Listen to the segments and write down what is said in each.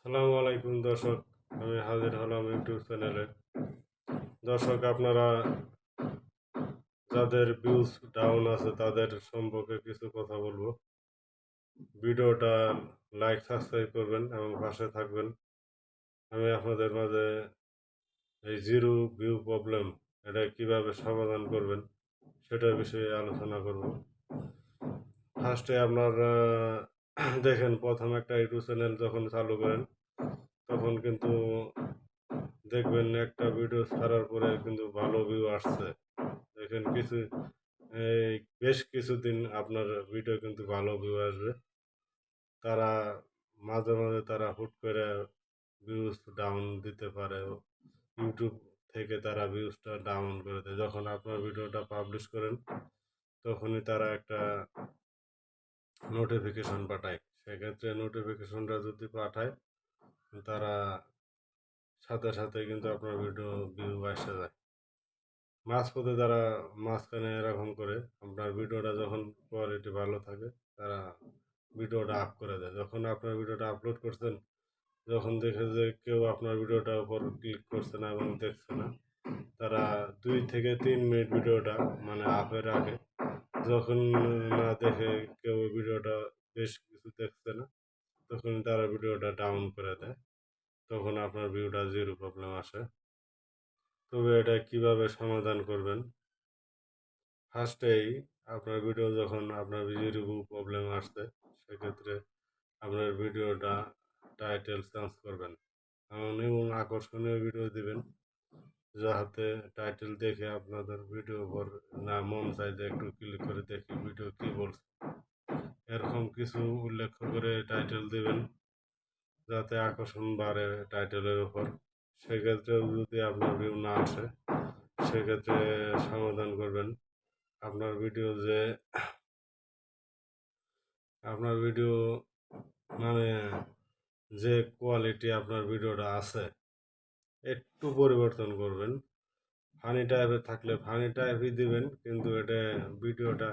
আসসালামু আলাইকুম দর্শক, আমি হাজির হলাম ইউটিউব চ্যানেলে। দর্শক, আপনারা যাদের ভিউজ ডাউন আছে তাদের সম্পর্কে কিছু কথা বলবো। ভিডিওটা লাইক সাবস্ক্রাইব করবেন এবং পাশে থাকবেন। আমি আপনাদের মাঝে এই জিরো ভিউ প্রবলেম এটা কিভাবে সমাধান করবেন সেটার বিষয়ে আলোচনা করব। ফার্স্টে আপনার দেখেন, প্রথম একটা ইউটিউব চ্যানেল যখন চালু করেন তখন কিন্তু দেখবেন একটা ভিডিও ছাড়ার পরে কিন্তু ভালো ভিউ আসছে। দেখেন কিছু এই বেশ কিছুদিন আপনার ভিডিও কিন্তু ভালো ভিউ আসবে। তারা মাঝে মাঝে তারা হুট করে ভিউজ ডাউন দিতে পারে। ইউটিউব থেকে তারা ভিউজটা ডাউন করে দেয়। যখন আপনার ভিডিওটা পাবলিশ করেন তখনই তারা একটা নোটিফিকেশন পাঠায়। সেক্ষেত্রে নোটিফিকেশনটা যদি পাঠায় তারা সাথে সাথে কিন্তু আপনার ভিডিও ভিউ আসে যায়। মাঝপথে তারা মাঝখানে এরকম করে আপনার ভিডিওটা যখন কোয়ালিটি ভালো থাকে তারা ভিডিওটা আপ করে দেয়। যখন আপনার ভিডিওটা আপলোড করছেন, যখন দেখে যে কেউ আপনার ভিডিওটার উপর ক্লিক করছে না এবং দেখছে না, তারা 2 থেকে 3 মিনিট ভিডিওটা মানে আপে রাখে। যখন না দেখে কেউ ভিডিওটা বেশ কিছু দেখছে না, তখন তারা ভিডিওটা ডাউন করে দেয়। তখন আপনার ভিউটা জিরো প্রবলেম আসে। তবে এটা কিভাবে সমাধান করবেন? ফার্স্টেই আপনার ভিডিও যখন আপনার ভিডিও প্রবলেম আসছে, সেক্ষেত্রে আপনার ভিডিওটা টাইটেল চেঞ্জ করবেন এবং আকর্ষণীয় ভিডিও দিবেন, যাতে টাইটেল দেখে আপনাদের ভিডিও পর না মন চাই যে একটু ক্লিক করে দেখি ভিডিও কি বলছে। এরকম কিছু উল্লেখ করে টাইটেল দিবেন যাতে আকর্ষণ বাড়ে টাইটেলের উপর। সেক্ষেত্রেও যদি আপনার ভিউ না আসে, সেক্ষেত্রে সমাধান করবেন আপনার ভিডিও যে আপনার ভিডিও মানে যে কোয়ালিটি আপনার ভিডিওটা আছে একটু পরিবর্তন করবেন। ফানি টাইপের থাকলে ফানি টাইপই দিবেন, কিন্তু এটা ভিডিওটা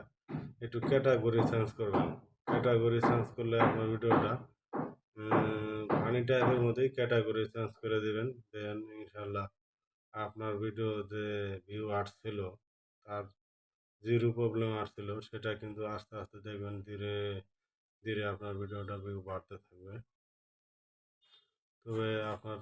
একটু ক্যাটাগরি চেঞ্জ করবেন। ক্যাটাগরি চেঞ্জ করলে আপনার ভিডিওটা ফানি টাইপের মধ্যেই ক্যাটাগরি চেঞ্জ করে দিবেন। দেন ইনশাল্লাহ আপনার ভিডিও যে ভিউ আসছিল তার জিরো প্রবলেম আসছিল, সেটা কিন্তু আস্তে আস্তে দেখবেন ধীরে ধীরে আপনার ভিডিওটা ভিউ বাড়তে থাকবে। তবে আপনার